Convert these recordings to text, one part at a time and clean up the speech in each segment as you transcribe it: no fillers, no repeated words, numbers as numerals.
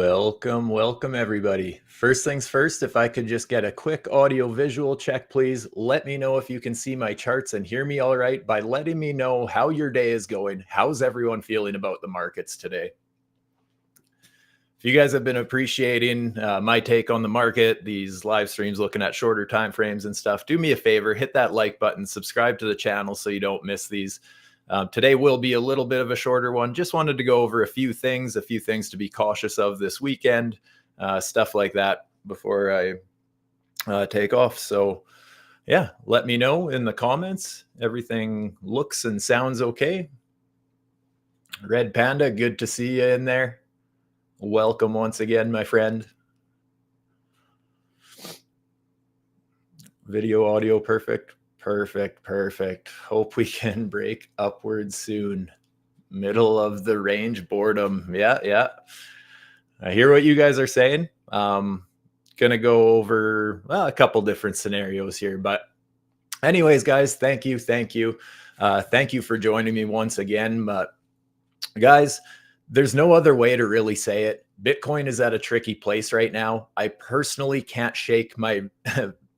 Welcome everybody. First things first, if I could just get a quick audio visual check, please. Let me know if you can see my charts and hear me all right by letting me know how your day is going. How's everyone feeling about the markets today? If you guys have been appreciating my take on the market, these live streams looking at shorter time frames and stuff, do me a favor, hit that like button, subscribe to the channel so you don't miss these. Today will be a little bit of a shorter one. Just wanted to go over a few things to be cautious of this weekend, stuff like that before I take off. So yeah, let me know in the comments. Everything looks and sounds okay. Red Panda, good to see you in there. Welcome once again, my friend. Video, audio, perfect. Perfect. Hope we can break upwards soon. Middle of the range boredom. Yeah. I hear what you guys are saying. Gonna go over a couple different scenarios here, but anyways, guys, thank you. Thank you for joining me once again. But guys, there's no other way to really say it. Bitcoin is at a tricky place right now. I personally can't shake my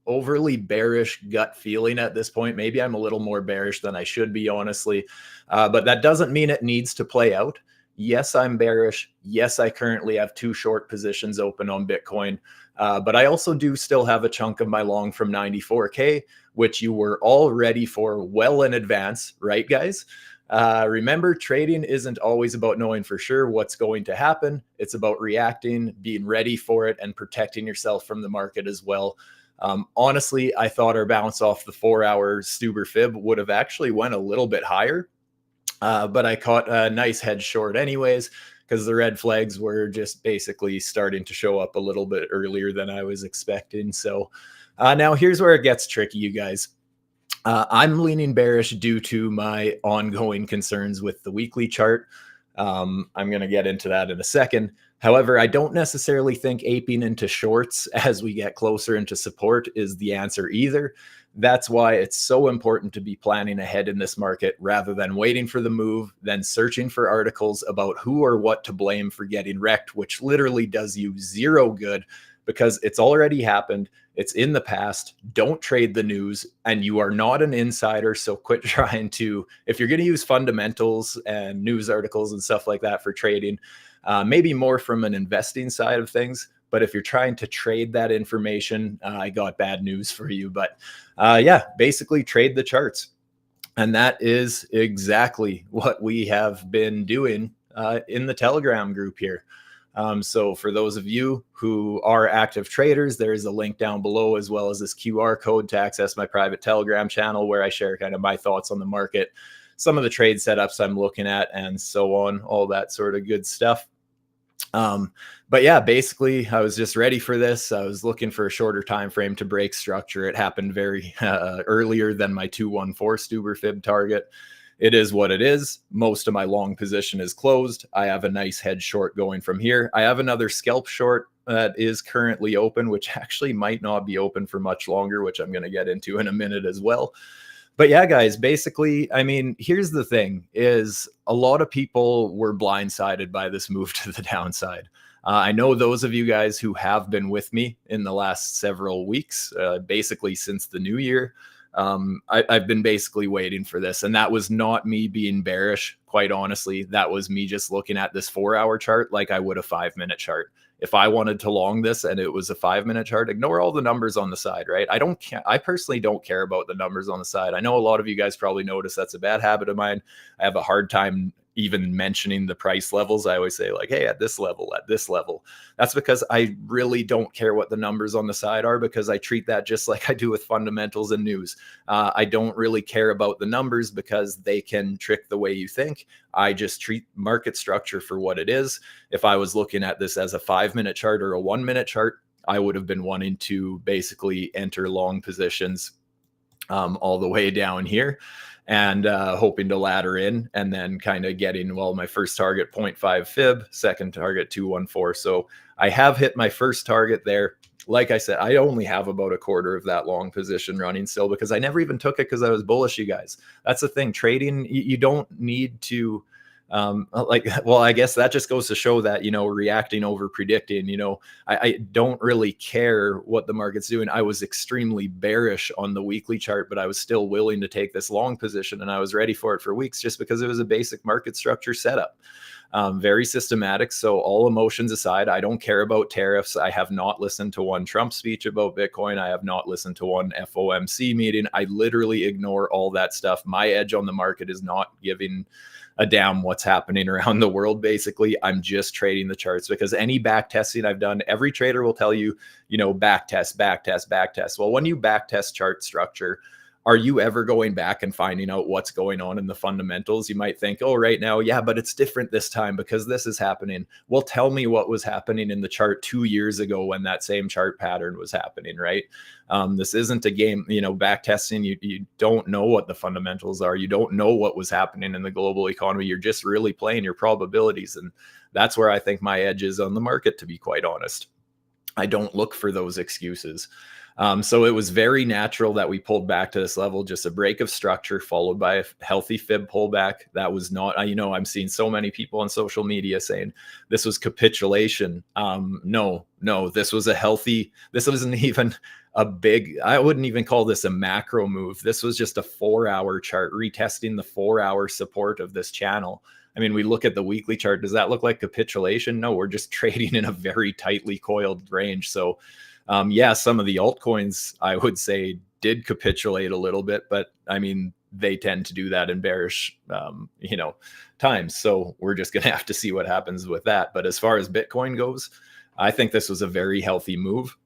overly bearish gut feeling at this point. Maybe I'm a little more bearish than I should be, honestly. But that doesn't mean it needs to play out. Yes, I'm bearish. Yes, I currently have 2 short positions open on Bitcoin. But I also do still have a chunk of my long from 94K, which you were all ready for well in advance, right, guys? Remember, trading isn't always about knowing for sure what's going to happen. It's about reacting, being ready for it, and protecting yourself from the market as well. Honestly, I thought our bounce off the 4-hour Stuber fib would have actually went a little bit higher, but I caught a nice head short anyways, because the red flags were just basically starting to show up a little bit earlier than I was expecting. So now here's where it gets tricky, you guys. I'm leaning bearish due to my ongoing concerns with the weekly chart. I'm going to get into that in a second. However, I don't necessarily think aping into shorts as we get closer into support is the answer either. That's why it's so important to be planning ahead in this market rather than waiting for the move, then searching for articles about who or what to blame for getting wrecked, which literally does you zero good because it's already happened. It's in the past. Don't trade the news, and you are not an insider. So quit trying to, if you're going to use fundamentals and news articles and stuff like that for trading, maybe more from an investing side of things. But if you're trying to trade that information, I got bad news for you. But yeah, basically trade the charts. And that is exactly what we have been doing in the Telegram group here. So for those of you who are active traders, there is a link down below, as well as this QR code to access my private Telegram channel, where I share kind of my thoughts on the market, some of the trade setups I'm looking at, and so on, all that sort of good stuff. But yeah, basically I was just ready for this. I was looking for a shorter time frame to break structure. It happened very earlier than my 214 Stuber fib target. It is what it is. Most of my long position is closed. I have a nice head short going from here. I have another scalp short that is currently open, which actually might not be open for much longer, which I'm going to get into in a minute as well. But yeah, guys, basically, I mean, here's the thing is a lot of people were blindsided by this move to the downside. I know those of you guys who have been with me in the last several weeks, basically since the new year, I've been basically waiting for this. And that was not me being bearish, quite honestly. That was me just looking at this 4-hour chart like I would a 5-minute chart. If I wanted to long this and it was a 5-minute chart, ignore all the numbers on the side, right? I personally don't care about the numbers on the side. I know a lot of you guys probably notice that's a bad habit of mine. I have a hard time even mentioning the price levels. I always say like, hey, at this level. That's because I really don't care what the numbers on the side are, because I treat that just like I do with fundamentals and news. I don't really care about the numbers because they can trick the way you think. I just treat market structure for what it is. If I was looking at this as a 5-minute chart or a 1-minute chart, I would have been wanting to basically enter long positions all the way down here, and hoping to ladder in, and then kind of getting, well, my first target 0.5 fib, second target 214. So I have hit my first target there. Like I said, I only have about a quarter of that long position running still, because I never even took it because I was bullish, you guys. That's the thing. Trading, you don't need to Well, I guess that just goes to show that, reacting over predicting, I don't really care what the market's doing. I was extremely bearish on the weekly chart, but I was still willing to take this long position, and I was ready for it for weeks just because it was a basic market structure setup. Very systematic. So all emotions aside, I don't care about tariffs. I have not listened to one Trump speech about Bitcoin. I have not listened to one FOMC meeting. I literally ignore all that stuff. My edge on the market is not giving a damn what's happening around the world. Basically, I'm just trading the charts, because any back testing I've done, every trader will tell you, back test, back test, back test. Well, when you back test chart structure, are you ever going back and finding out what's going on in the fundamentals? You might think, oh, right now, yeah, but it's different this time because this is happening. Well, tell me what was happening in the chart 2 years ago when that same chart pattern was happening, right? This isn't a game, back testing. You don't know what the fundamentals are. You don't know what was happening in the global economy. You're just really playing your probabilities. And that's where I think my edge is on the market, to be quite honest. I don't look for those excuses. So it was very natural that we pulled back to this level, just a break of structure followed by a healthy fib pullback. That was not, I'm seeing so many people on social media saying this was capitulation. No, this was a healthy, this wasn't even a big, I wouldn't even call this a macro move. This was just a 4-hour chart retesting the 4-hour support of this channel. I mean, we look at the weekly chart. Does that look like capitulation? No, we're just trading in a very tightly coiled range. So yeah, some of the altcoins, I would say, did capitulate a little bit, but I mean, they tend to do that in bearish, times. So we're just going to have to see what happens with that. But as far as Bitcoin goes, I think this was a very healthy move.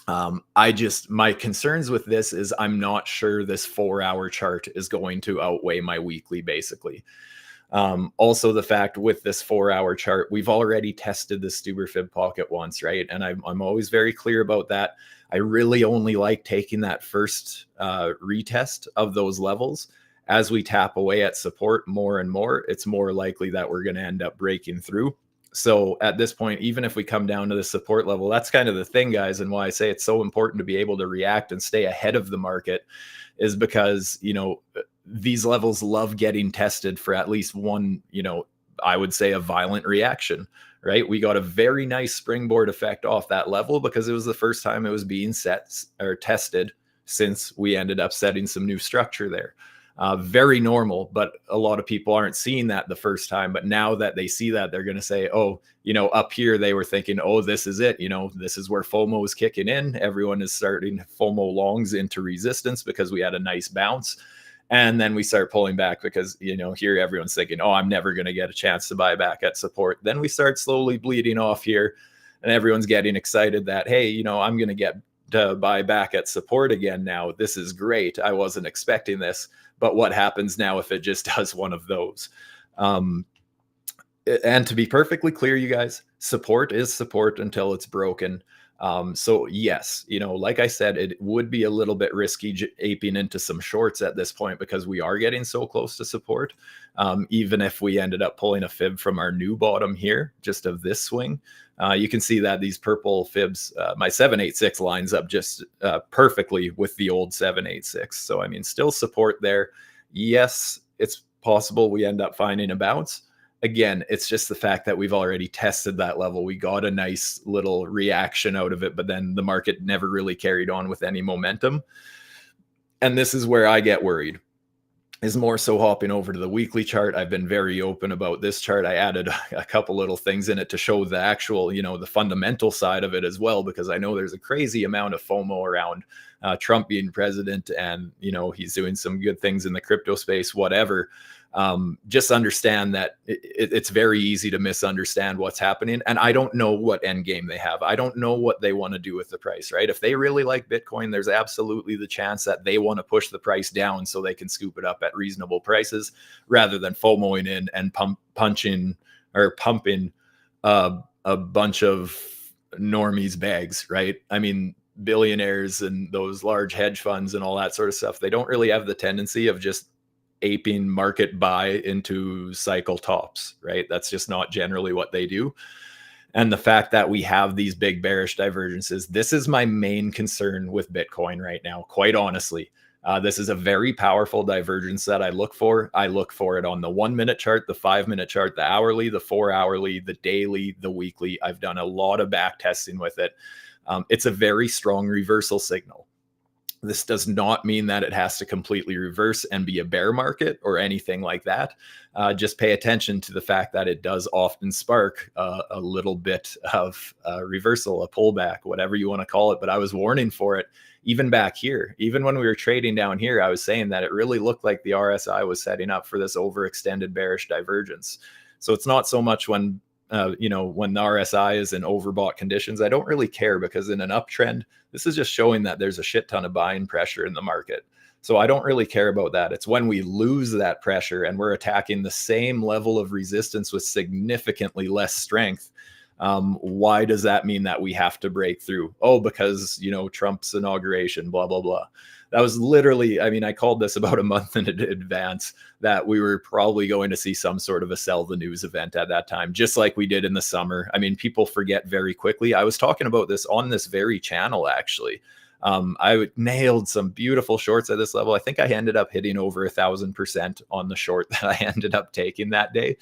My concerns with this is I'm not sure this 4-hour chart is going to outweigh my weekly, basically. Also, the fact with this 4-hour chart, we've already tested the Stuber fib pocket once, right? And I'm always very clear about that. I really only like taking that first retest of those levels. As we tap away at support more and more, it's more likely that we're going to end up breaking through. So at this point, even if we come down to the support level, that's kind of the thing, guys, and why I say it's so important to be able to react and stay ahead of the market is because, these levels love getting tested for at least one, I would say a violent reaction, right? We got a very nice springboard effect off that level because it was the first time it was being set or tested since we ended up setting some new structure there. Very normal, but a lot of people aren't seeing that the first time. But now that they see that, they're going to say, oh, up here, they were thinking, oh, this is it. This is where FOMO is kicking in. Everyone is starting FOMO longs into resistance because we had a nice bounce. And then we start pulling back because, here everyone's thinking, oh, I'm never going to get a chance to buy back at support. Then we start slowly bleeding off here and everyone's getting excited that, hey, I'm going to get to buy back at support again now. This is great. I wasn't expecting this. But what happens now if it just does one of those? And to be perfectly clear, you guys, support is support until it's broken. So yes, like I said, it would be a little bit risky aping into some shorts at this point because we are getting so close to support. Even if we ended up pulling a fib from our new bottom here, just of this swing, you can see that these purple fibs, my 786 lines up just perfectly with the old 786. So, I mean, still support there. Yes, it's possible we end up finding a bounce. Again, it's just the fact that we've already tested that level. We got a nice little reaction out of it, but then the market never really carried on with any momentum. And this is where I get worried, is more so hopping over to the weekly chart. I've been very open about this chart. I added a couple little things in it to show the actual, the fundamental side of it as well, because I know there's a crazy amount of FOMO around Trump being president and, he's doing some good things in the crypto space, whatever. Just understand that it's very easy to misunderstand what's happening. And I don't know what end game they have. I don't know what they want to do with the price, right? If they really like Bitcoin, there's absolutely the chance that they want to push the price down so they can scoop it up at reasonable prices rather than FOMOing in and pumping a bunch of normies bags, right? I mean, billionaires and those large hedge funds and all that sort of stuff, they don't really have the tendency of just aping market buy into cycle tops, right? That's just not generally what they do. And the fact that we have these big bearish divergences, this is my main concern with Bitcoin right now, quite honestly. This is a very powerful divergence that I look for. I look for it on the 1 minute chart, the 5 minute chart, the hourly, the 4 hourly, the daily, the weekly. I've done a lot of back testing with it. It's a very strong reversal signal. This does not mean that it has to completely reverse and be a bear market or anything like that. Just pay attention to the fact that it does often spark a little bit of reversal, a pullback, whatever you want to call it. But I was warning for it even back here. Even when we were trading down here, I was saying that it really looked like the RSI was setting up for this overextended bearish divergence. So it's not so much when when the RSI is in overbought conditions, I don't really care, because in an uptrend, this is just showing that there's a shit ton of buying pressure in the market. So I don't really care about that. It's when we lose that pressure and we're attacking the same level of resistance with significantly less strength. Why does that mean that we have to break through? Oh, because, Trump's inauguration, blah, blah, blah. That was literally, I called this about a month in advance that we were probably going to see some sort of a sell the news event at that time, just like we did in the summer. People forget very quickly. I was talking about this on this very channel, actually. I nailed some beautiful shorts at this level. I think I ended up hitting over 1,000% on the short that I ended up taking that day,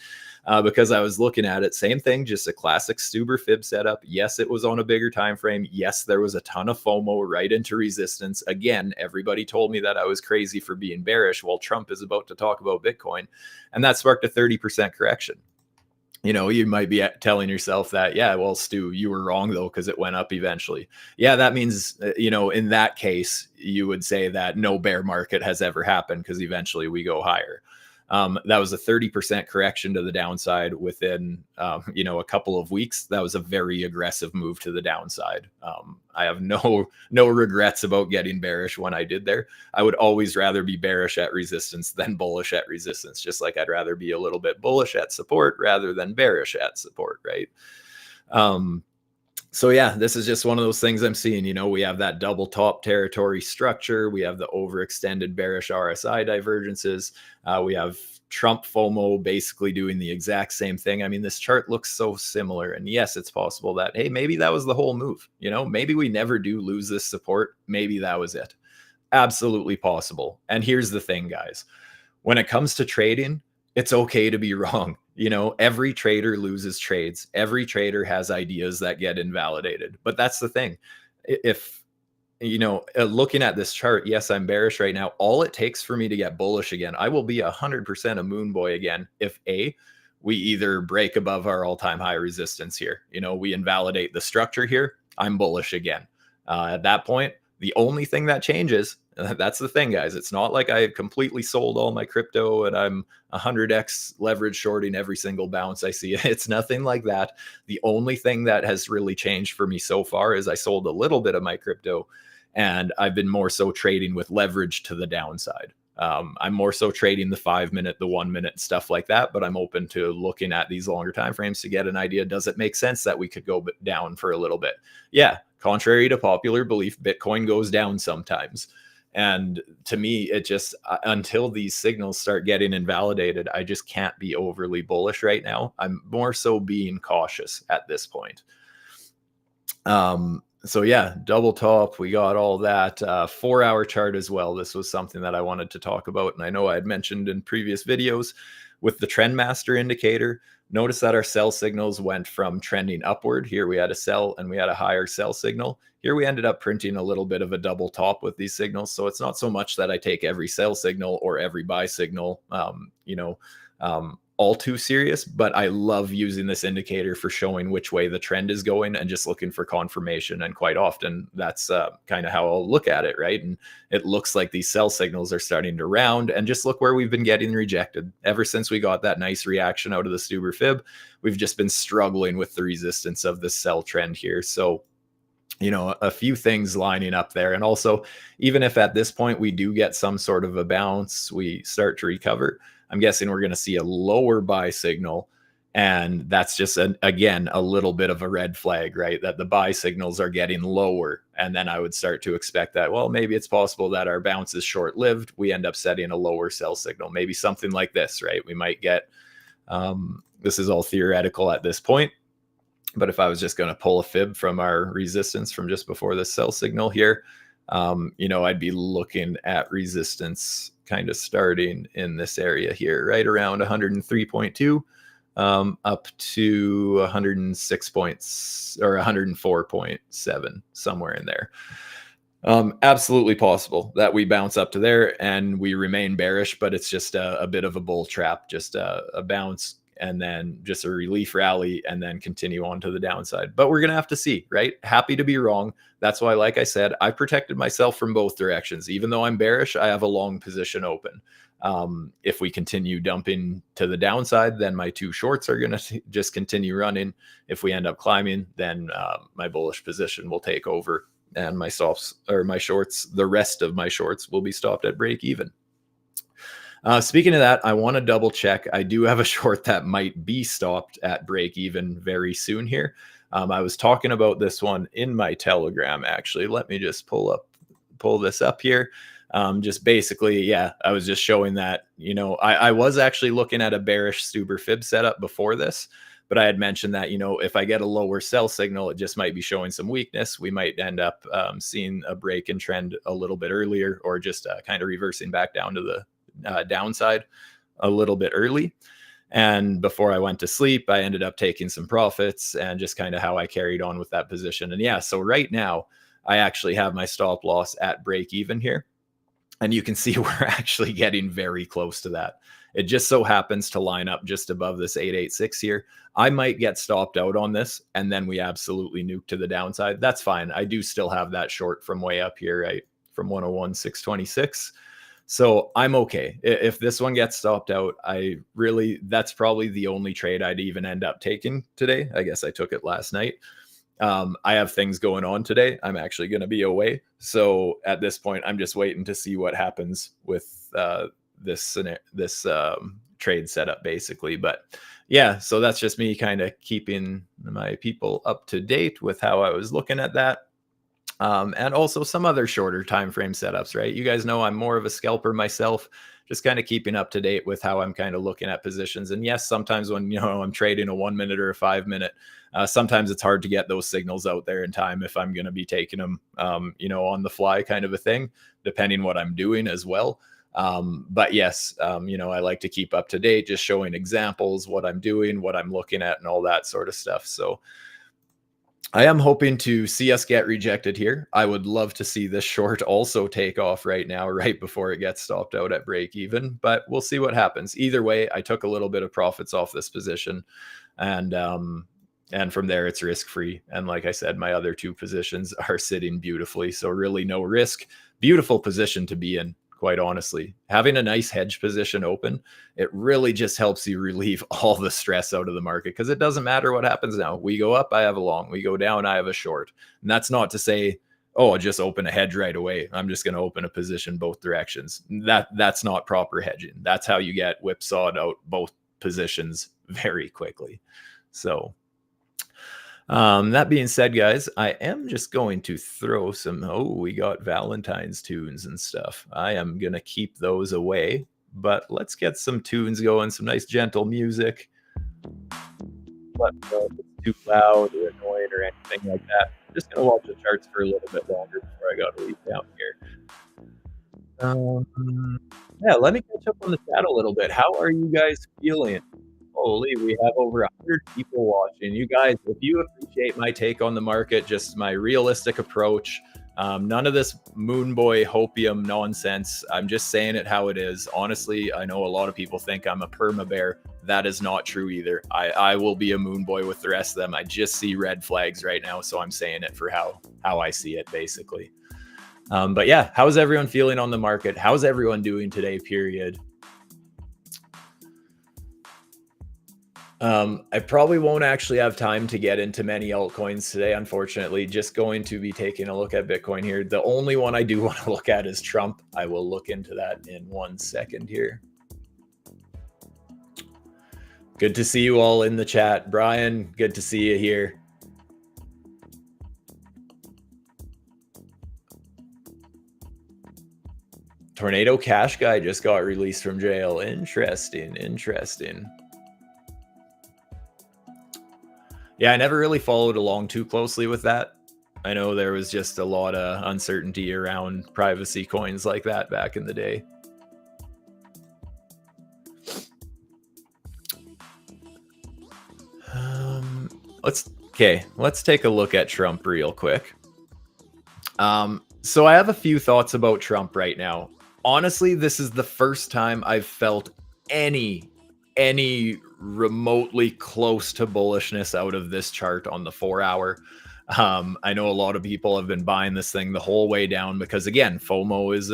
because I was looking at it. Same thing, just a classic Stuber fib setup. Yes, it was on a bigger time frame. Yes, there was a ton of FOMO right into resistance. Again, everybody told me that I was crazy for being bearish while Trump is about to talk about Bitcoin, and that sparked a 30% correction. You might be telling yourself that, yeah, well, Stu, you were wrong though, because it went up eventually. Yeah, that means, in that case, you would say that no bear market has ever happened, because eventually we go higher. That was a 30% correction to the downside within, a couple of weeks. That was a very aggressive move to the downside. I have no regrets about getting bearish when I did there. I would always rather be bearish at resistance than bullish at resistance, just like I'd rather be a little bit bullish at support rather than bearish at support, right? So yeah, this is just one of those things I'm seeing. We have that double top territory structure. We have the overextended bearish RSI divergences. We have Trump FOMO basically doing the exact same thing. This chart looks so similar. And yes, it's possible that, hey, maybe that was the whole move. Maybe we never do lose this support. Maybe that was it. Absolutely possible. And here's the thing, guys. When it comes to trading, it's okay to be wrong. Every trader loses trades. Every trader has ideas that get invalidated. But that's the thing. If, looking at this chart, yes, I'm bearish right now. All it takes for me to get bullish again, I will be 100% a moon boy again. If we either break above our all-time high resistance here, we invalidate the structure here, I'm bullish again. At that point, the only thing that changes, that's the thing, guys. It's not like I completely sold all my crypto and I'm 100x leverage shorting every single bounce I see. It's nothing like that. The only thing that has really changed for me so far is I sold a little bit of my crypto, and I've been more so trading with leverage to the downside. I'm more so trading the 5 minute, the 1 minute, stuff like that, but I'm open to looking at these longer time frames to get an idea. Does it make sense that we could go down for a little bit? Yeah. Contrary to popular belief, Bitcoin goes down sometimes. And to me, it just, until these signals start getting invalidated, I just can't be overly bullish right now. I'm more so being cautious at this point. So yeah, double top, we got all that. 4-hour chart as well. This was something that I wanted to talk about. And I know I had mentioned in previous videos with the trend master indicator. Notice that our sell signals went from trending upward. Here we had a sell and we had a higher sell signal. Here we ended up printing a little bit of a double top with these signals. So it's not so much that I take every sell signal or every buy signal, all too serious, but I love using this indicator for showing which way the trend is going and just looking for confirmation. And quite often that's kind of how I'll look at it, right? And it looks like these sell signals are starting to round, and just look where we've been getting rejected. Ever since we got that nice reaction out of the Stuber fib, we've just been struggling with the resistance of the sell trend here. So, a few things lining up there. And also, even if at this point we do get some sort of a bounce, we start to recover, I'm guessing we're going to see a lower buy signal. And that's just, again, a little bit of a red flag, right? That the buy signals are getting lower. And then I would start to expect that, well, maybe it's possible that our bounce is short-lived. We end up setting a lower sell signal, maybe something like this, right? We might get, this is all theoretical at this point, but if I was just going to pull a fib from our resistance from just before the sell signal here, you know, I'd be looking at resistance kind of starting in this area here, right around 103.2 up to 106 points or 104.7, somewhere in there. Absolutely possible that we bounce up to there and we remain bearish, but it's just a bit of a bull trap, just a bounce and then just a relief rally and then continue on to the downside. But we're going to have to see, right? Happy to be wrong. That's why, like I said, I protected myself from both directions. Even though I'm bearish, I have a long position open. If we continue dumping to the downside, then my two shorts are going to just continue running. If we end up climbing, then my bullish position will take over and my stops or my shorts, the rest of my shorts will be stopped at break even. Speaking of that, I want to double check. I do have a short that might be stopped at break even very soon here. I was talking about this one in my Telegram, actually. Let me just pull this up here. Just basically, yeah, I was just showing that, you know, I was actually looking at a bearish Stuber fib setup before this, but I had mentioned that, you know, if I get a lower sell signal, it just might be showing some weakness. We might end up seeing a break in trend a little bit earlier, or just kind of reversing back down to the downside a little bit early. And before I went to sleep, I ended up taking some profits and just kind of how I carried on with that position. And yeah, so right now I actually have my stop loss at break even here. And you can see we're actually getting very close to that. It just so happens to line up just above this 886 here. I might get stopped out on this and then we absolutely nuke to the downside. That's fine. I do still have that short from way up here, right? From 101,626. So I'm okay. If this one gets stopped out, that's probably the only trade I'd even end up taking today. I guess I took it last night. I have things going on today. I'm actually going to be away. So at this point, I'm just waiting to see what happens with this trade setup, basically. But yeah, so that's just me kind of keeping my people up to date with how I was looking at that. And also some other shorter time frame setups, right? You guys know I'm more of a scalper myself, just kind of keeping up to date with how I'm kind of looking at positions. And yes, sometimes when, you know, I'm trading a 1 minute or a 5 minute, sometimes it's hard to get those signals out there in time if I'm going to be taking them, you know, on the fly kind of a thing, depending what I'm doing as well. But yes, you know, I like to keep up to date, just showing examples, what I'm doing, what I'm looking at and all that sort of stuff. So I am hoping to see us get rejected here. I would love to see this short also take off right now, right before it gets stopped out at break even, but we'll see what happens. Either way, I took a little bit of profits off this position and from there it's risk free. And like I said, my other two positions are sitting beautifully. So really no risk, beautiful position to be in. Quite honestly, having a nice hedge position open, it really just helps you relieve all the stress out of the market, because it doesn't matter what happens now. We go up, I have a long. We go down, I have a short. And that's not to say, oh, I'll just open a hedge right away. I'm just going to open a position both directions. That's not proper hedging. That's how you get whipsawed out both positions very quickly. So that being said, guys, I am just going to throw some, we got Valentine's tunes and stuff. I am going to keep those away, but let's get some tunes going, some nice gentle music. But if it's too loud or annoying or anything like that, I'm just going to watch the charts for a little bit longer before I got to leave down here. Yeah, let me catch up on the chat a little bit. How are you guys feeling? Holy, we have over 100 people watching. You guys, if you appreciate my take on the market, just my realistic approach, none of this moon boy hopium nonsense. I'm just saying it how it is. Honestly, I know a lot of people think I'm a perma bear. That is not true either. I will be a moon boy with the rest of them. I just see red flags right now, so I'm saying it for how I see it, basically. But yeah, how's everyone feeling on the market? How's everyone doing today, period? I probably won't actually have time to get into many altcoins today, unfortunately. Just going to be taking a look at Bitcoin here. The only one I do want to look at is Trump. I will look into that in 1 second here. Good to see you all in the chat. Brian, good to see you here. Tornado Cash Guy just got released from jail. Interesting, interesting. Yeah, I never really followed along too closely with that. I know there was just a lot of uncertainty around privacy coins like that back in the day. Let's take a look at Trump real quick. So I have a few thoughts about Trump right now. Honestly, this is the first time I've felt any remotely close to bullishness out of this chart on the 4-hour. I know a lot of people have been buying this thing the whole way down because, again, FOMO is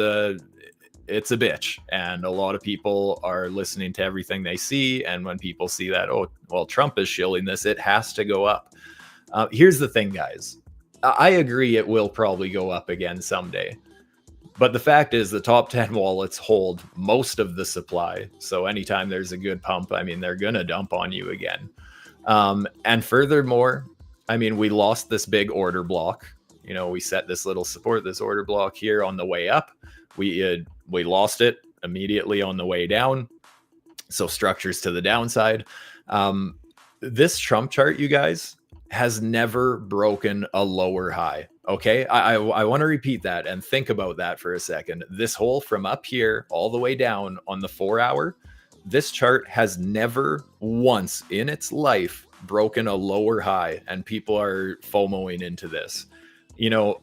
it's a bitch, and a lot of people are listening to everything they see. And when people see that, oh, well, Trump is shilling this, it has to go up. Here's the thing, guys. I agree it will probably go up again someday. But the fact is the top 10 wallets hold most of the supply. So anytime there's a good pump, I mean, they're going to dump on you again. And furthermore, I mean, we lost this big order block. You know, we set this little support, this order block here on the way up. We lost it immediately on the way down. So structures to the downside. This Trump chart, you guys, has never broken a lower high. Okay, I want to repeat that and think about that for a second. This hole from up here all the way down on the 4-hour, this chart has never once in its life broken a lower high, and people are FOMOing into this. You know,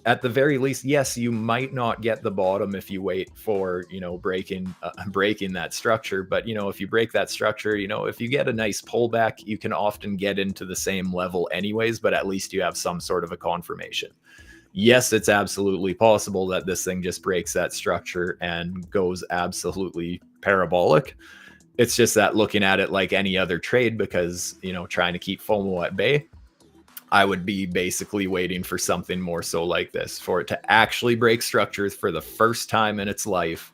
at the very least, yes, you might not get the bottom if you wait for, you know, breaking that structure. But, you know, if you break that structure, you know, if you get a nice pullback, you can often get into the same level anyways, but at least you have some sort of a confirmation. Yes, it's absolutely possible that this thing just breaks that structure and goes absolutely parabolic. It's just that looking at it like any other trade, because, you know, trying to keep FOMO at bay, I would be basically waiting for something more so like this, for it to actually break structures for the first time in its life,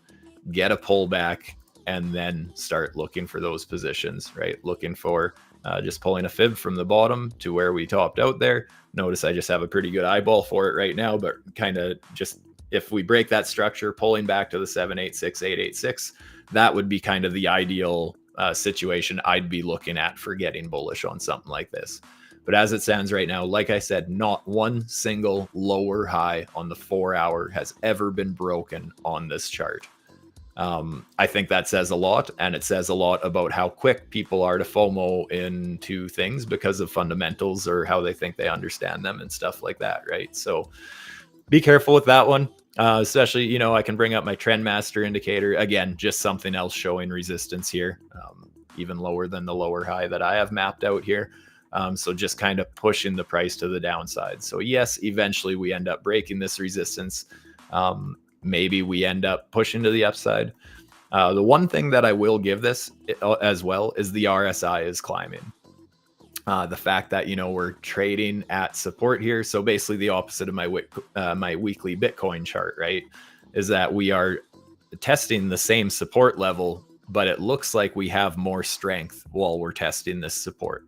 get a pullback, and then start looking for those positions, right? Looking for just pulling a fib from the bottom to where we topped out there. Notice I just have a pretty good eyeball for it right now, but kind of just, if we break that structure, pulling back to the 786, 886, that would be kind of the ideal situation I'd be looking at for getting bullish on something like this. But as it stands right now, like I said, not one single lower high on the 4-hour has ever been broken on this chart. I think that says a lot, and it says a lot about how quick people are to FOMO into things because of fundamentals or how they think they understand them and stuff like that, right? So be careful with that one. Especially, you know, I can bring up my trend master indicator. Again, just something else showing resistance here, even lower than the lower high that I have mapped out here. So just kind of pushing the price to the downside. So yes, eventually we end up breaking this resistance. Maybe we end up pushing to the upside. The one thing that I will give this as well is the RSI is climbing. The fact that, you know, we're trading at support here. So basically the opposite of my weekly Bitcoin chart, right? Is that we are testing the same support level, but it looks like we have more strength while we're testing this support.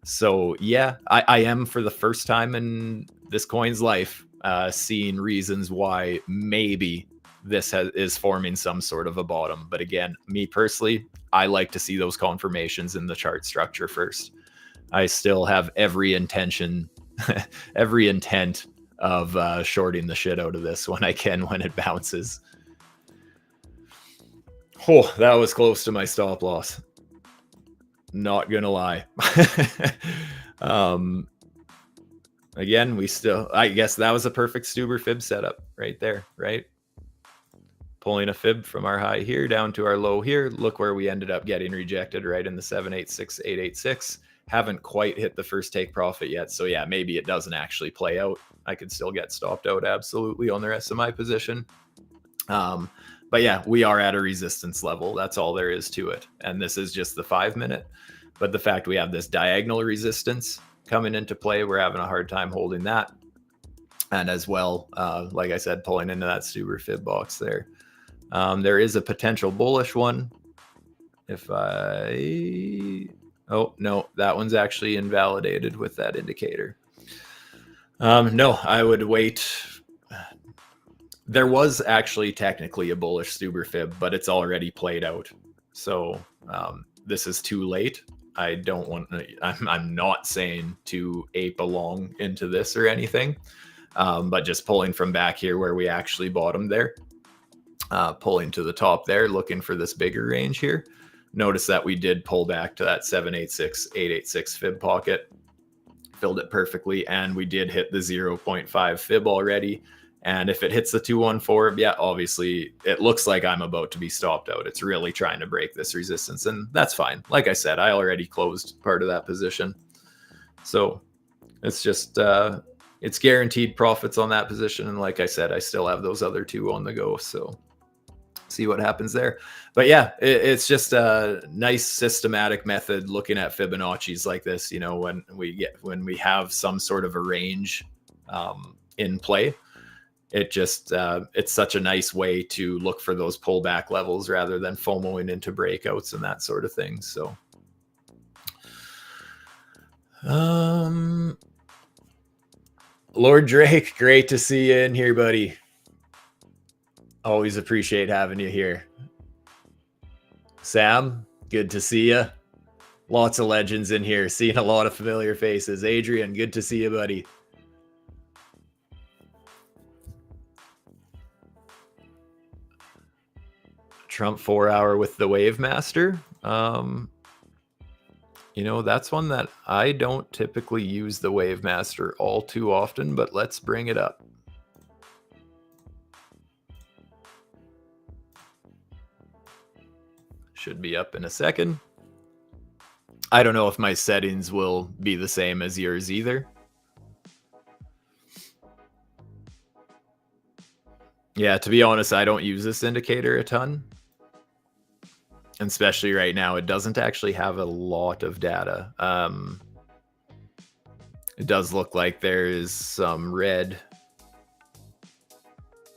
So yeah, I am, for the first time in this coin's life, seeing reasons why maybe this is forming some sort of a bottom. But again, me personally, I like to see those confirmations in the chart structure first. I still have every intention, every intent of shorting the shit out of this when I can, when it bounces. Oh, that was close to my stop loss. Not gonna lie. Again, I guess that was a perfect Stuber fib setup right there, right? Pulling a fib from our high here down to our low here. Look where we ended up getting rejected, right in the 786, 886. Haven't quite hit the first take profit yet. So yeah, maybe it doesn't actually play out. I could still get stopped out absolutely on the rest of my position. But yeah, we are at a resistance level. That's all there is to it. And this is just the 5-minute. But the fact we have this diagonal resistance coming into play, we're having a hard time holding that. And as well, like I said, pulling into that Stuber fib box there. There is a potential bullish one. Oh, no, that one's actually invalidated with that indicator. No, I would wait. There was actually technically a bullish Stuber fib, but it's already played out. So this is too late. I don't want to, I'm not saying to ape along into this or anything, but just pulling from back here where we actually bottomed there, pulling to the top there, looking for this bigger range here. Notice that we did pull back to that 786, 886 fib pocket, filled it perfectly, and we did hit the 0.5 fib already. And if it hits the 214, yeah, obviously it looks like I'm about to be stopped out. It's really trying to break this resistance, and that's fine. Like I said, I already closed part of that position. So it's just, it's guaranteed profits on that position. And like I said, I still have those other two on the go. So see what happens there. But yeah, it's just a nice systematic method looking at Fibonacci's like this, you know, when we have some sort of a range in play. It just, it's such a nice way to look for those pullback levels rather than FOMOing into breakouts and that sort of thing. So, Lord Drake, great to see you in here, buddy. Always appreciate having you here. Sam, good to see you. Lots of legends in here. Seeing a lot of familiar faces. Adrian, good to see you, buddy. Trump 4 hour with the Wave Master. You know, that's one that I don't typically use the Wave Master all too often, but let's bring it up. Should be up in a second. I don't know if my settings will be the same as yours either. Yeah, to be honest, I don't use this indicator a ton. And especially right now, it doesn't actually have a lot of data. It does look like there is some red.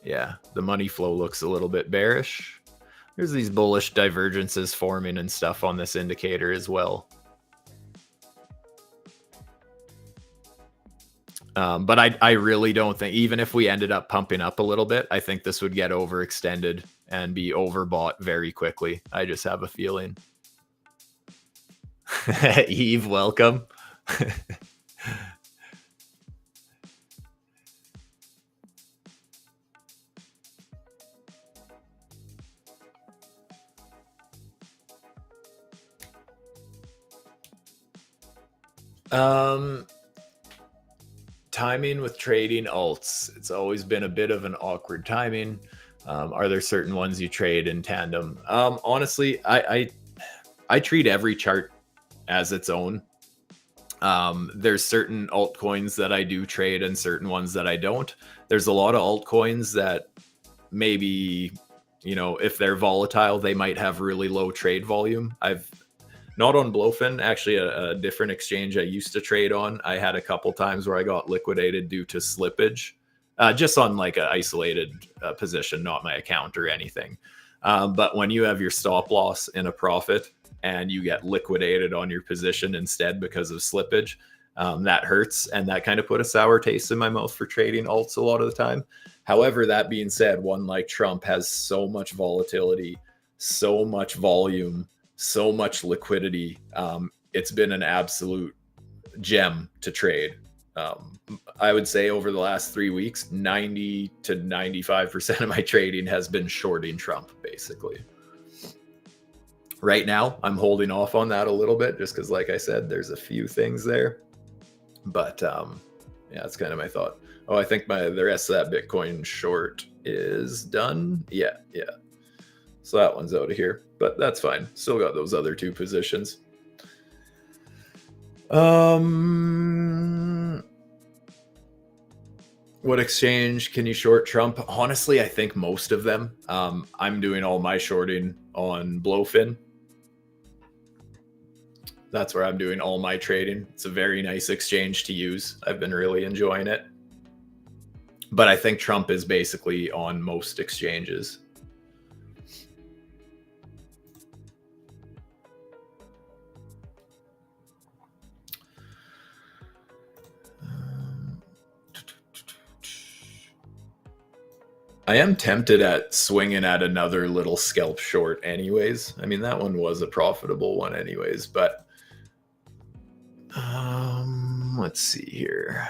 Yeah, the money flow looks a little bit bearish. There's these bullish divergences forming and stuff on this indicator as well. But I really don't think, even if we ended up pumping up a little bit, I think this would get overextended and be overbought very quickly. I just have a feeling. Eve, welcome. Timing with trading alts. It's always been a bit of an awkward timing. Are there certain ones you trade in tandem? Honestly, I treat every chart as its own. There's certain altcoins that I do trade and certain ones that I don't. There's a lot of altcoins that maybe, you know, if they're volatile, they might have really low trade volume. I've not on BloFin, actually a different exchange I used to trade on. I had a couple times where I got liquidated due to slippage, just on like an isolated position, not my account or anything. But when you have your stop loss in a profit and you get liquidated on your position instead because of slippage, that hurts. And that kind of put a sour taste in my mouth for trading alts a lot of the time. However, that being said, one like Trump has so much volatility, so much volume, so much liquidity. It's been an absolute gem to trade. I would say over the last 3 weeks, 90 to 95% of my trading has been shorting Trump, basically. Right now, I'm holding off on that a little bit just because, like I said, there's a few things there. But yeah, that's kind of my thought. Oh, I think the rest of that Bitcoin short is done. Yeah. So that one's out of here, but that's fine. Still got those other two positions. What exchange can you short Trump? Honestly, I think most of them. I'm doing all my shorting on BloFin. That's where I'm doing all my trading. It's a very nice exchange to use. I've been really enjoying it. But I think Trump is basically on most exchanges. I am tempted at swinging at another little scalp short anyways. I mean, that one was a profitable one anyways, but Let's see here.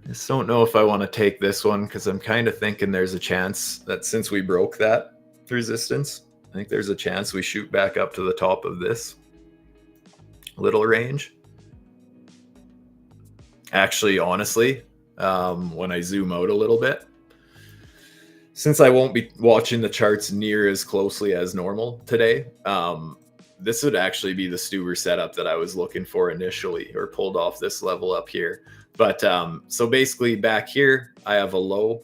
I just don't know if I want to take this one because I'm kind of thinking there's a chance that since we broke that resistance, I think there's a chance we shoot back up to the top of this little range. Actually, honestly, when I zoom out a little bit, since I won't be watching the charts near as closely as normal today, this would actually be the Stuber setup that I was looking for initially, or pulled off this level up here. But so basically back here, I have a low,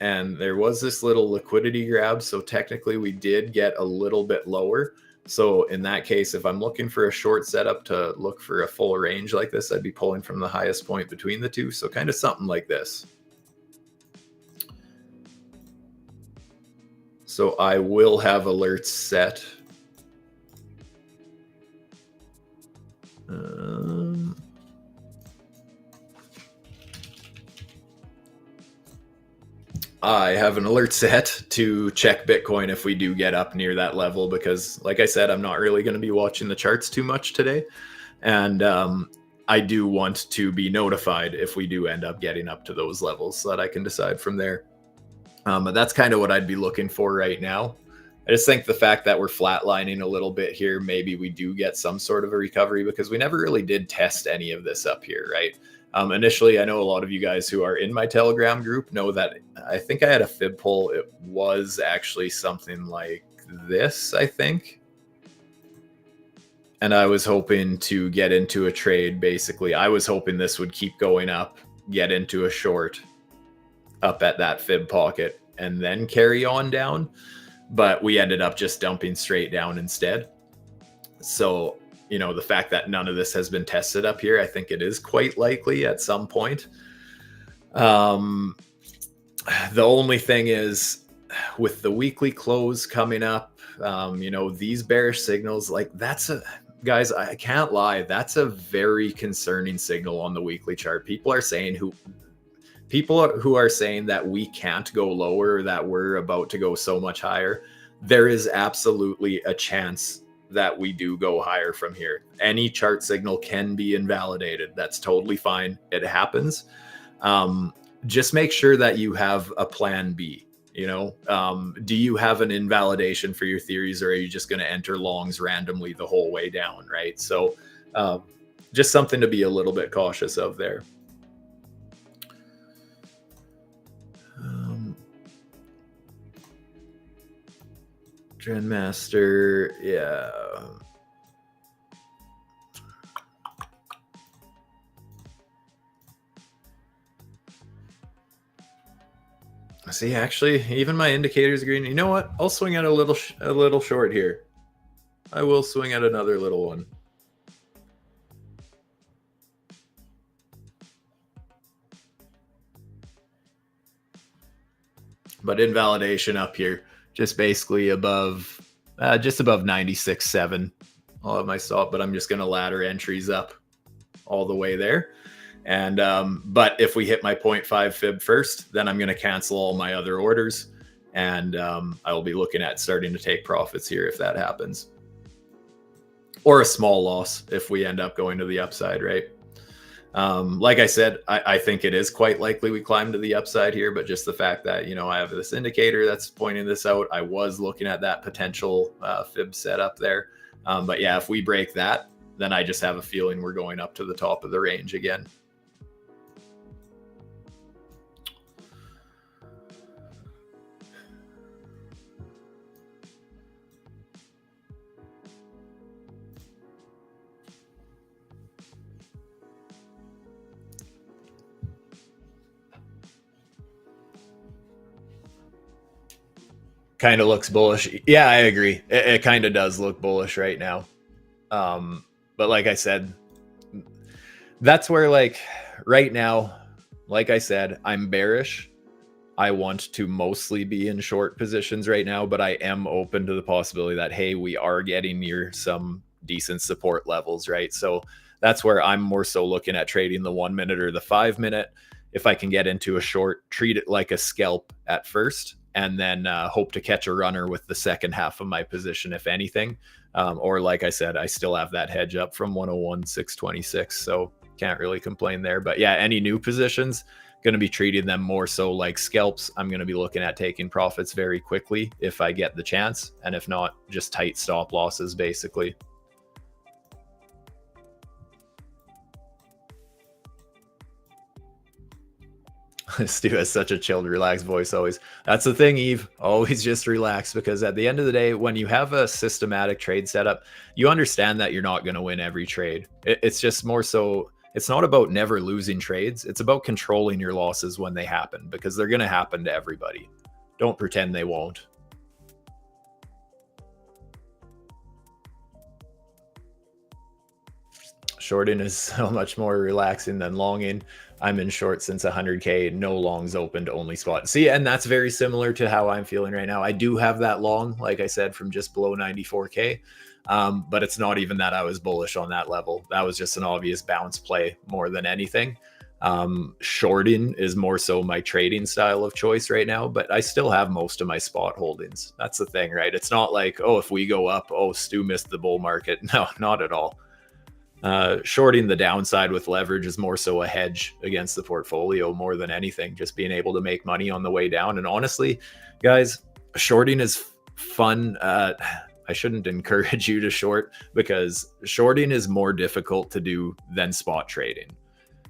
and there was this little liquidity grab. So technically we did get a little bit lower. So in that case, if I'm looking for a short setup to look for a full range like this, I'd be pulling from the highest point between the two. So kind of something like this. So I will have alerts set. I have an alert set to check Bitcoin if we do get up near that level, because like I said, I'm not really going to be watching the charts too much today. And I do want to be notified if we do end up getting up to those levels so that I can decide from there. But that's kind of what I'd be looking for right now. I just think the fact that we're flatlining a little bit here, maybe we do get some sort of a recovery, because we never really did test any of this up here, right? Initially, I know a lot of you guys who are in my Telegram group know that I think I had a fib pull. It was actually something like this, I think. And I was hoping to get into a trade. Basically, I was hoping this would keep going up, get into a short up at that fib pocket, and then carry on down. But we ended up just dumping straight down instead. So, you know, the fact that none of this has been tested up here, I think it is quite likely at some point. The only thing is, with the weekly close coming up, you know, these bearish signals, like guys, I can't lie, that's a very concerning signal on the weekly chart. People are saying who are saying that we can't go lower, that we're about to go so much higher. There is absolutely a chance that we do go higher from here. Any chart signal can be invalidated. That's totally fine. It happens. Just make sure that you have a plan B. You know, do you have an invalidation for your theories, or are you just going to enter longs randomly the whole way down, right? So just something to be a little bit cautious of there. Trendmaster, yeah. See, actually, even my indicators are green. You know what? I'll swing at a little short here. I will swing at another little one. But invalidation up here, just basically above, just above 96.7. I'll have my stop, but I'm just going to ladder entries up all the way there. And but if we hit my 0.5 fib first, then I'm going to cancel all my other orders, and I will be looking at starting to take profits here if that happens, or a small loss if we end up going to the upside, right? Like I said, I think it is quite likely we climb to the upside here, but just the fact that, you know, I have this indicator that's pointing this out. I was looking at that potential fib setup there. But yeah, if we break that, then I just have a feeling we're going up to the top of the range again. Kind of looks bullish. Yeah, I agree. It kind of does look bullish right now. But like I said, that's where, like, right now, like I said, I'm bearish. I want to mostly be in short positions right now, but I am open to the possibility that, hey, we are getting near some decent support levels, right? So that's where I'm more so looking at trading the 1 minute or the 5 minute. If I can get into a short, treat it like a scalp at first, and then hope to catch a runner with the second half of my position, if anything. Or like I said, I still have that hedge up from 101,626, so can't really complain there. But yeah, any new positions, going to be treating them more so like scalps. I'm going to be looking at taking profits very quickly if I get the chance, and if not, just tight stop losses basically. Stu has such a chilled, relaxed voice always. That's the thing, Eve. Always just relax, because at the end of the day, when you have a systematic trade setup, you understand that you're not going to win every trade. It's just more so, it's not about never losing trades. It's about controlling your losses when they happen, because they're going to happen to everybody. Don't pretend they won't. Shorting is so much more relaxing than longing. I'm in short since 100K, no longs opened, only spot. See, and that's very similar to how I'm feeling right now. I do have that long, like I said, from just below 94K, but it's not even that I was bullish on that level. That was just an obvious bounce play more than anything. Shorting is more so my trading style of choice right now, but I still have most of my spot holdings. That's the thing, right? It's not like, oh, if we go up, oh, Stu missed the bull market. No, not at all. Shorting the downside with leverage is more so a hedge against the portfolio more than anything, just being able to make money on the way down. And honestly, guys, shorting is fun. I shouldn't encourage you to short, because shorting is more difficult to do than spot trading,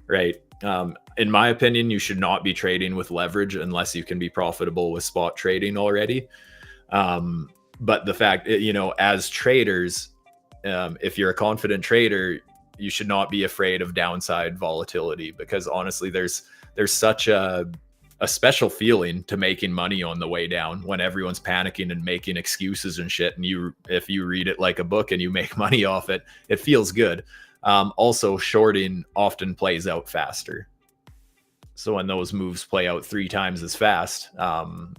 right? In my opinion, you should not be trading with leverage unless you can be profitable with spot trading already. But the fact, you know, as traders, if you're a confident trader, you should not be afraid of downside volatility, because honestly, there's such a special feeling to making money on the way down when everyone's panicking and making excuses and shit. And if you read it like a book and you make money off it, it feels good. Also, shorting often plays out faster. So when those moves play out 3 times as fast,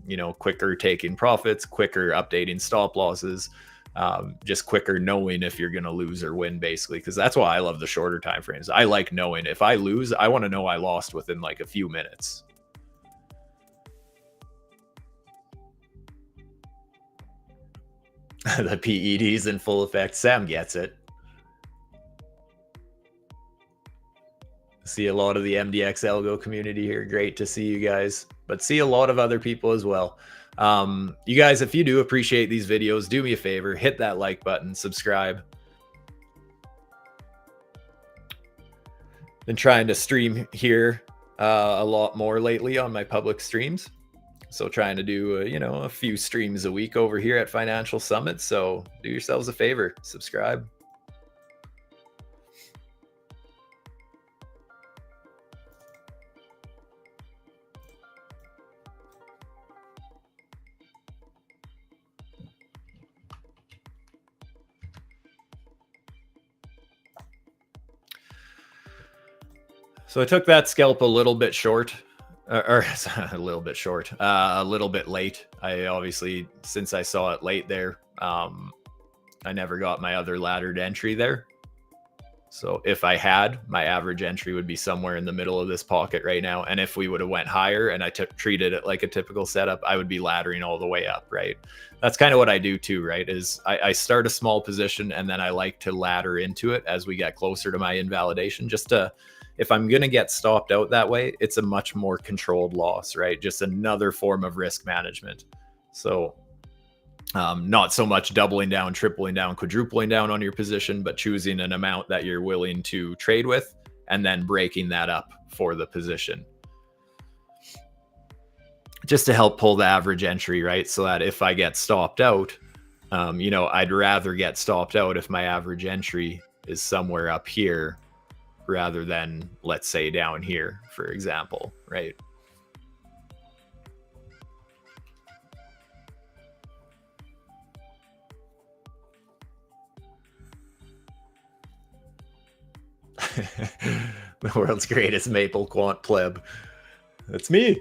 you know, quicker taking profits, quicker updating stop losses, just quicker knowing if you're going to lose or win, basically. Because that's why I love the shorter time frames. I like knowing if I lose, I want to know I lost within like a few minutes. The PED's in full effect. Sam gets it. See a lot of the MDX algo community here. Great to see you guys, but see a lot of other people as well. You guys, if you do appreciate these videos, do me a favor, hit that like button, subscribe. Been trying to stream here a lot more lately on my public streams. So trying to do, you know, a few streams a week over here at Financial Summit. So do yourselves a favor, subscribe. So I took that scalp a little bit short, or a little bit short, a little bit late. I obviously, since I saw it late there, I never got my other laddered entry there. So if I had, my average entry would be somewhere in the middle of this pocket right now. And if we would have went higher and I treated it like a typical setup, I would be laddering all the way up, right? That's kind of what I do too, right? Is I start a small position and then I like to ladder into it as we get closer to my invalidation, just to, if I'm going to get stopped out that way, it's a much more controlled loss, right? Just another form of risk management. So not so much doubling down, tripling down, quadrupling down on your position, but choosing an amount that you're willing to trade with and then breaking that up for the position. Just to help pull the average entry, right? So that if I get stopped out, you know, I'd rather get stopped out if my average entry is somewhere up here rather than, let's say, down here, for example, right? The world's greatest maple quant pleb. That's me.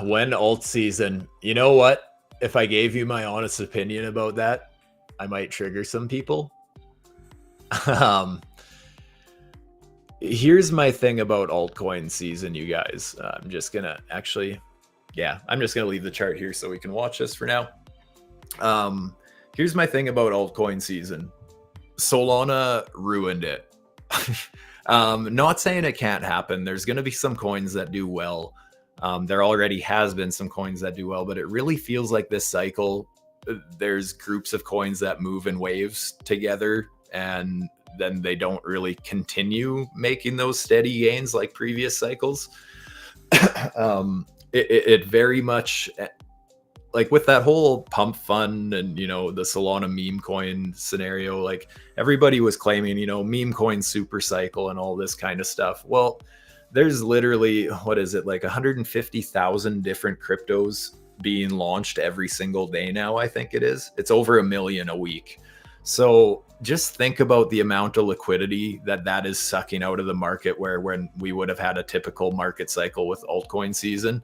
When alt season, you know what? If I gave you my honest opinion about that, I might trigger some people. Here's my thing about altcoin season, you guys. I'm just gonna actually, yeah, I'm just gonna leave the chart here so we can watch this for now. Here's my thing about altcoin season. Solana ruined it. Not saying it can't happen. There's going to be some coins that do well. There already has been some coins that do well, but it really feels like this cycle, there's groups of coins that move in waves together, and then they don't really continue making those steady gains like previous cycles. It very much, like with that whole pump fund and, you know, the Solana meme coin scenario, like everybody was claiming, you know, meme coin super cycle and all this kind of stuff. Well, there's literally, what is it, like 150,000 different cryptos being launched every single day now, I think it is. It's over 1 million a week. So just think about the amount of liquidity that is sucking out of the market, where when we would have had a typical market cycle with altcoin season.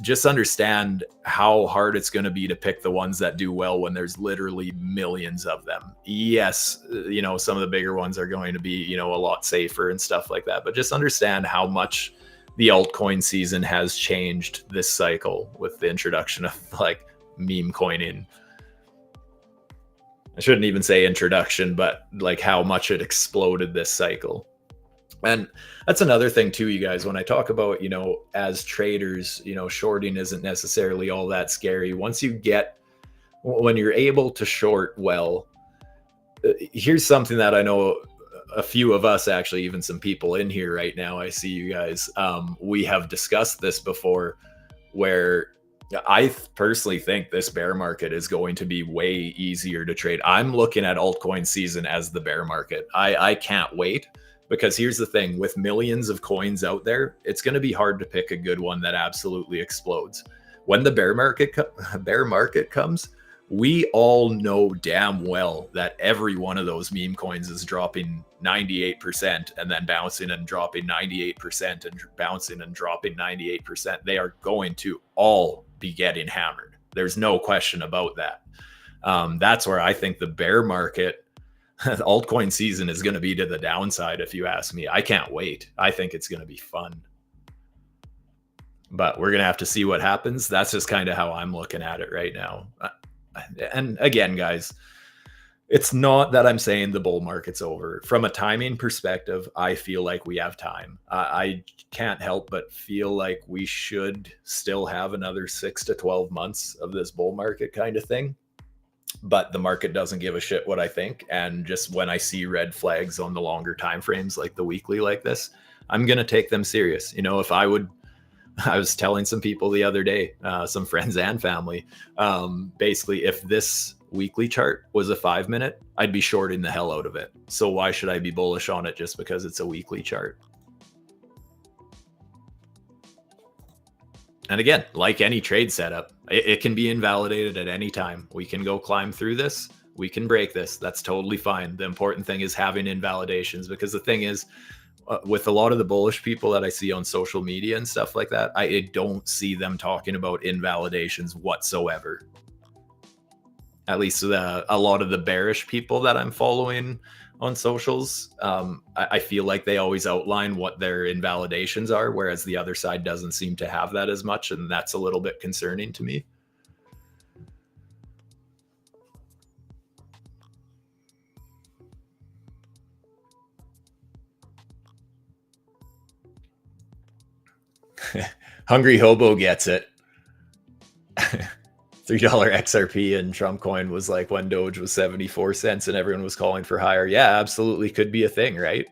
Just understand how hard it's going to be to pick the ones that do well when there's literally millions of them. Yes, you know, some of the bigger ones are going to be, you know, a lot safer and stuff like that. But just understand how much the altcoin season has changed this cycle with the introduction of like meme coining. I shouldn't even say introduction, but like how much it exploded this cycle. And that's another thing too, you guys, when I talk about, you know, as traders, you know, shorting isn't necessarily all that scary. Once you get, when you're able to short well, here's something that I know a few of us, actually, even some people in here right now, I see you guys, we have discussed this before, where I personally think this bear market is going to be way easier to trade. I'm looking at altcoin season as the bear market. I can't wait. Because here's the thing, with millions of coins out there, it's going to be hard to pick a good one that absolutely explodes. When the bear market comes, we all know damn well that every one of those meme coins is dropping 98% and then bouncing and dropping 98% and bouncing and dropping 98%. They are going to all be getting hammered. There's no question about that. That's where I think the bear market, altcoin season, is going to be to the downside, if you ask me. I can't wait. I think it's going to be fun. But we're going to have to see what happens. That's just kind of how I'm looking at it right now. And again, guys, it's not that I'm saying the bull market's over. From a timing perspective, I feel like we have time. I can't help but feel like we should still have another 6 to 12 months of this bull market kind of thing. But the market doesn't give a shit what I think. And just when I see red flags on the longer time frames, like the weekly like this, I'm going to take them serious. You know, if I was telling some people the other day, some friends and family, basically, if this weekly chart was a 5-minute, I'd be shorting the hell out of it. So why should I be bullish on it just because it's a weekly chart? And again, like any trade setup, it can be invalidated at any time. We can go climb through this. We can break this. That's totally fine. The important thing is having invalidations, because the thing is, with a lot of the bullish people that I see on social media and stuff like that, I don't see them talking about invalidations whatsoever. At least a lot of the bearish people that I'm following on socials, I feel like they always outline what their invalidations are, whereas the other side doesn't seem to have that as much, and that's a little bit concerning to me. Hungry Hobo gets it. $3 XRP and Trump coin was like when Doge was 74 cents and everyone was calling for higher. Yeah, absolutely could be a thing, right?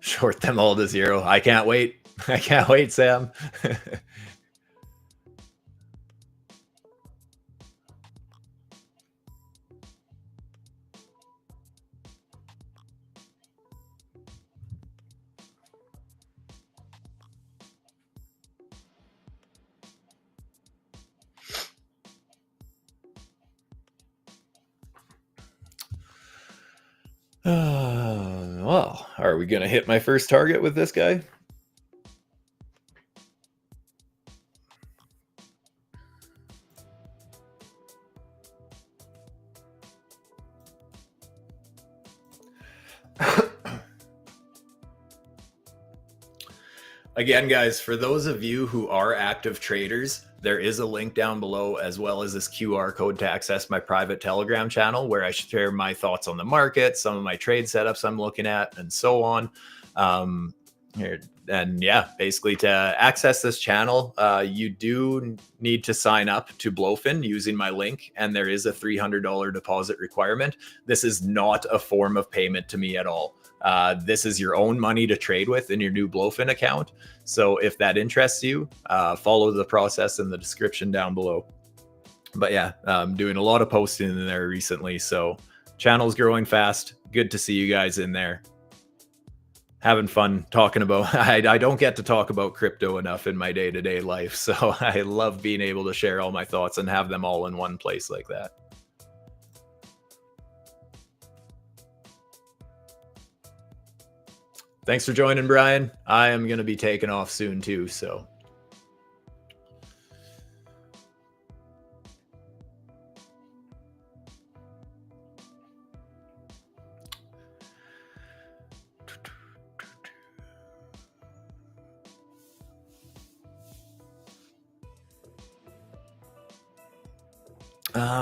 Short them all to zero. I can't wait. I can't wait, Sam. Well, are we going to hit my first target with this guy? Again, guys, for those of you who are active traders, there is a link down below, as well as this QR code to access my private Telegram channel, where I share my thoughts on the market, some of my trade setups I'm looking at, and so on. And yeah, basically to access this channel, you do need to sign up to BloFin using my link, and there is a $300 deposit requirement. This is not a form of payment to me at all. This is your own money to trade with in your new BloFin account. So if that interests you, follow the process in the description down below. But yeah, I'm doing a lot of posting in there recently, so channel's growing fast. Good to see you guys in there. Having fun talking about, I don't get to talk about crypto enough in my day-to-day life, so I love being able to share all my thoughts and have them all in one place like that. Thanks for joining, Brian. I am going to be taking off soon too, so.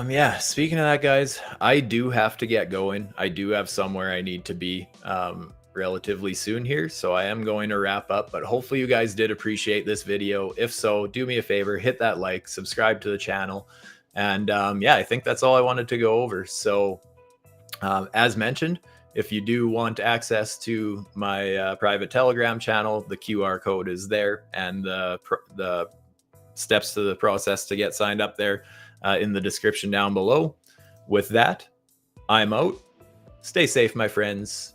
Yeah, speaking of that, guys, I do have to get going. I do have somewhere I need to be relatively soon here, so I am going to wrap up, but hopefully you guys did appreciate this video. If so, do me a favor, hit that like, subscribe to the channel, and yeah, I think that's all I wanted to go over. So as mentioned, if you do want access to my private Telegram channel, the QR code is there, and the steps to the process to get signed up there in the description down below. With that, I'm out. Stay safe, my friends.